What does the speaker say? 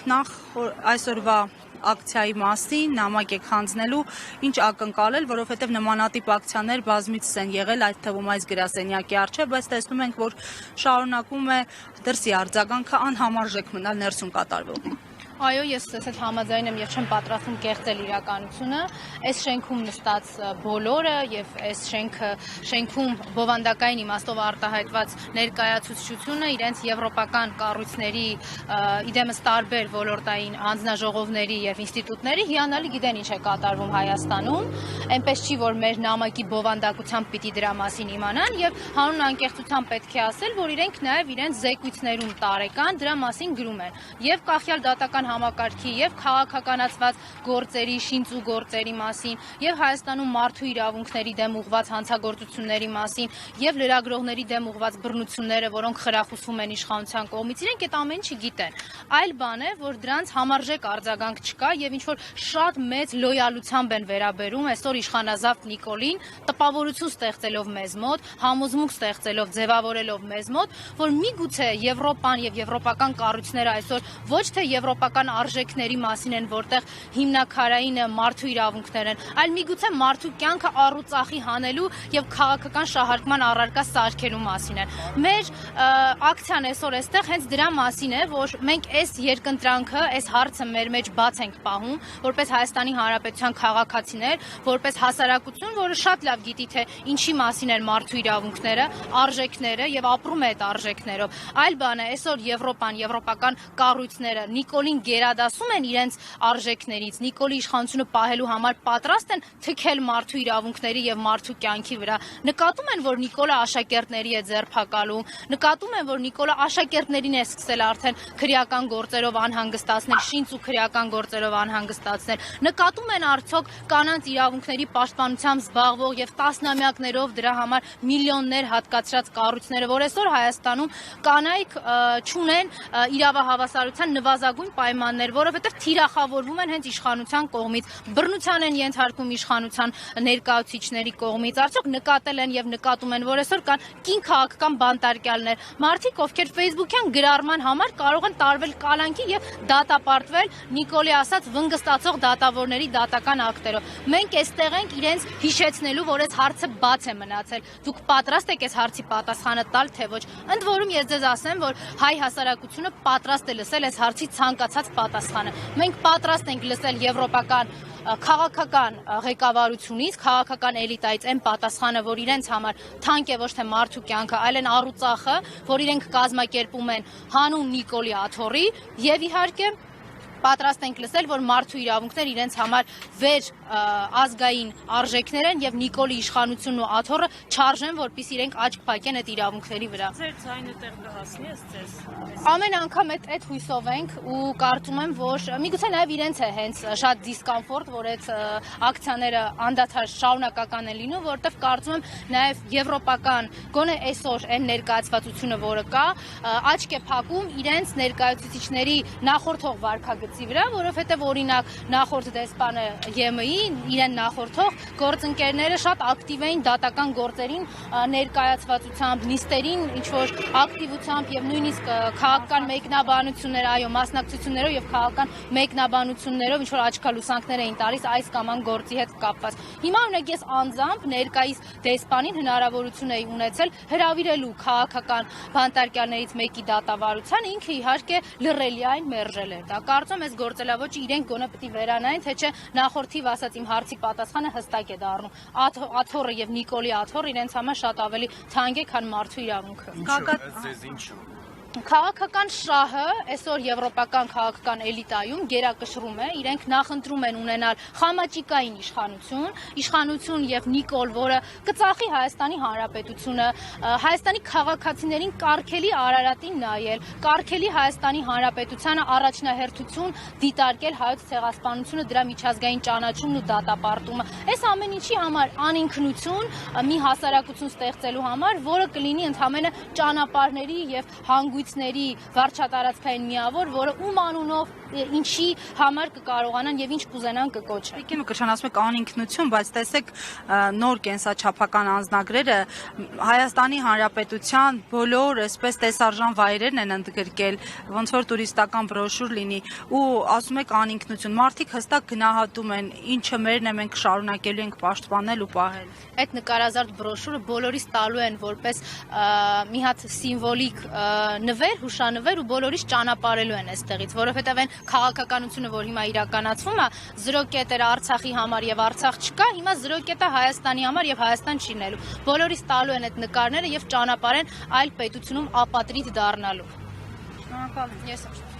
նախ այսօրվա ակցիայի մասին նամակ եք հանձնելու, ինչ ակնկալել, որովհետև նմանատիպ ակցիաներ բազմիցս են եղել, այդ թվում այս գրասենյակի առջև, բայց տեսնում ենք, որ շարունակում է դրսի արձագանքը անհամարժեք մնալ ներսում կատարվող։ Այո, ես ասած համաձայն եմ եւ չեմ պատրաստում կեղծել իրականությունը։ Այս շենքում նստած բոլորը եւ այս շենքում բովանդակային իմաստով արտահայտված ներկայացուցչությունը իրենց եվրոպական կառույցների իդեմս տարբեր ոլորտային հանձնաժողովների եւ ինստիտուտների հիանալի գիտեն ինչ է կատարվում Հայաստանում։ Այնպես չի, որ մեր նամակի բովանդակությամբ պիտի դրա մասին իմանան եւ հանուն անկեղծության պետք է ասել, որ իրենք նաեւ իրենց զեկույցներում տարեկան դրա մասին գրում են եւ կախյալ դատական համակարգի եւ քաղաքականացված գործերի, շինծու գործերի մասին եւ Հայաստանում մարդու իրավունքների դեմ ուղղված հանցագործությունների մասին եւ լրագրողների դեմ ուղղված բռնությունները, որոնք խրախուսվում են իշխանության կողմից, իրենք այդ ամեն ինչը գիտեն։ Այլ բան է, որ դրանց համարժեք արձագանք չկա եւ ինչ որ շատ մեծ լոյալությամբ են վերաբերում այսօր իշխանազավթ Նիկոլին, տպավորություն ստեղծելով մեզ մոտ, համոզմունք ստեղծելով, ձևավորելով մեզ մոտ, որ միգուցե Եվրոպան եւ եվրոպական կառույցները այսօր ոչ թե եվրոպական արժեքների մասին են, որտեղ հիմնակարայինը մարդու իրավունքներ են, այլ միգուցե մարդու կյանքը առուծախի հանելու եւ քաղաքական շահարկման առարկա սարքելու մասին են։ Մեր ակցիան այսօր այստեղ հենց դրա մասին է, որ մենք այս երկընտրանքը, այս հարցը մեր մեջ բաց ենք պահում, որպես Հայաստանի Հանրապետության քաղաքացիներ, որպես հասարակություն, որը շատ լավ գիտի, թե ինչի մասին են մարդու իրավունքները, արժեքները եւ ապրում է այդ արժեքներով։ Այլ բան է այսօր Եվրոպան, եվրոպական կառույցները Նիկոլին գերադասում են իրենց արժեքներից, Նիկոլի իշխանությունը պահելու համար պատրաստ են թքել մարդու իրավունքների եւ մարդու կյանքի վրա։ Նկատում են, որ Նիկոլը աշակերտների է ձերբակալում, նկատում են, որ Նիկոլը աշակերտներին է սկսել արդեն քրեական գործերով անհանգստացնել, շինծ ու քրեական գործերով անհանգստացնել։ Նկատում են արդյոք կանանց իրավունքների պաշտպանությամբ զբաղվող եւ տասնամյակներով դրա համար միլիոններ հատկացրած կառույցները, որ այսօր Հայաստանում կանայք չունեն իրավահավասարության նվազագույն պայմաններ, որովհետև թիրախավորվում են հենց իշխանության կողմից, բռնության են ենթարկվում իշխանության ներկայացուցիչների կողմից, արդյոք նկատել են եւ նկատում են, որ այսօր կան կին քաղաքական բանտարկյալներ, մարդիկ, ովքեր Facebook-յան գրառման համար կարող են տարվել կալանքի եւ դատապարտվել Նիկոլի ասած վնգստացող դատավորների դատական ակտերով։ Մենք այստեղ ենք իրենց հիշեցնելու, որ այս հարցը բաց է մնացել։ Դուք պատրաստ եք այս հարցի պատասխանը տալ, թե ոչ։ Ընդ որում ես ձեզ ասեմ, որ հայ հասարակությունը պատրաստ է լսել այս հարցի ցանկացած պատասխանը։ Մենք պատրաստ ենք լսել եվրոպական քաղաքական ղեկավարությունից, քաղաքական էլիտայից այն պատասխանը, որ իրենց համար թանկ է ոչ թե մարդու կյանքը, այլ են առուծախը, որ իրենք կազմակերպում են հանուն Նիկոլի աթոռի եւ իհարկե պատրաստ ենք լսել, որ մարդու իրավունքներ իրենց համար վեր ազգային արժեքներ են եւ Նիկոլի իշխանությունն ու աթոռը չարժեն, որպեսզի իրենք աչք փակեն այդ իրավունքների վրա։ Ձեր ձայնը տեղ կհասնի ըստ Ամեն անգամ այդ հույսով ենք ու կարծում եմ, որ միգուցե նաեւ իրենց է հենց շատ դիսկոմֆորտ, որ այդ ակցիաները անդադար շարունակական են լինում, որովհետեւ կարծում եմ նաեւ եվրոպական գոնե այսօր այն ներկայացվածությունը, որը կա, աչք է փակում իրենց ներկայացուցիչների նախորդող վարքագծի վրա, որովհետեւ օրինակ նախորդ դեսպանը ԵՄ-ի իրեն նախորդող գործընկերները շատ ակտիվ էին դատական գործերին ներկայացվածությամբ, նիստերին ինչ որ ակտիվությամբ եւ նույնիսկ քաղաքական մեկնաբանություններ, այո, մասնակցություններով եւ քաղաքական մեկնաբանություններով ինչ որ աչքալուսանքներ էին տալիս այս կամ այն գործի հետ կապված։ Հիմա օրինակ ես անձամբ ներկայիս դեսպանին հնարավորություն էի ունեցել հրավիրելու քաղաքական բանտարկյալներից մեկի դատավարության, ինքը իհարկե լռելի այն մերժել էր։ Դա կարծում եմ այս գործելավոճը իրենք գոնե պետք է վերանային, թե չէ նախորդիվ ասած իմ հարցի պատասխանը հստակ է դառնում։ Աթոռը եւ Նիկոլի աթոռը իրենց համար շատ ավելի թանկ է, քան մարդու իրավունքը։ Քաղաքական շահը այսօր եվրոպական քաղաքական էլիտայում գերակշռում է, իրենք նախընտրում են ունենալ խամաճիկային իշխանություն եւ Նիկոլ, որը կծախի Հայաստանի Հանրապետությունը, Հայաստանի քաղաքացիներին կարգելի Արարատին նայել, կարգելի Հայաստանի Հանրապետությանը առաջնահերթություն դիտարկել հայոց ցեղասպանությունը, դրա միջազգային ճանաչումն ու դատապարտումը։ Այս ամեն ինչի համար անինքնություն մի հասարակություն ստեղծելու համար, որը կլինի ընդհանրապես ճանապարհների եւ հանգույց կառույցների վարչատարածքային միավոր, որը ում անունով ինչի համար կկարողանան եւ ինչ կուզենան կկոչեն։ Եկեք Կրչյան, ասում եք անինքնություն, բայց տեսեք նոր կենսաչափական անձնագրերը Հայաստանի Հանրապետության բոլոր այսպես տեսարժան վայրերն են ընդգրկել, ոնց որ տուրիստական բրոշուր լինի, ու ասում եք անինքնություն, մարդիկ հստակ գնահատում են, ինչը մերն է, մենք շարունակելու ենք պաշտպանել ու պահել։ Այդ նկարազարդ բրոշուրը բոլորիս տալու են որպես մի հատ սիմվոլիկ նվեր, հուշանվեր ու բոլորիս ճանապարհելու են այստեղից, որովհետև այն քաղաքականությունը, որ հիմա իրականացվում է, 0 կետ էր Արցախի համար եւ Արցախ չկա, հիմա 0 կետ է Հայաստանի համար եւ Հայաստան չի լինելու։ Բոլորիս տալու են այդ նկարները եւ ճանապարհեն այլ պետությունում ապատրիդ դառնալու։ Շնորհակալ եմ։ Ես եմ։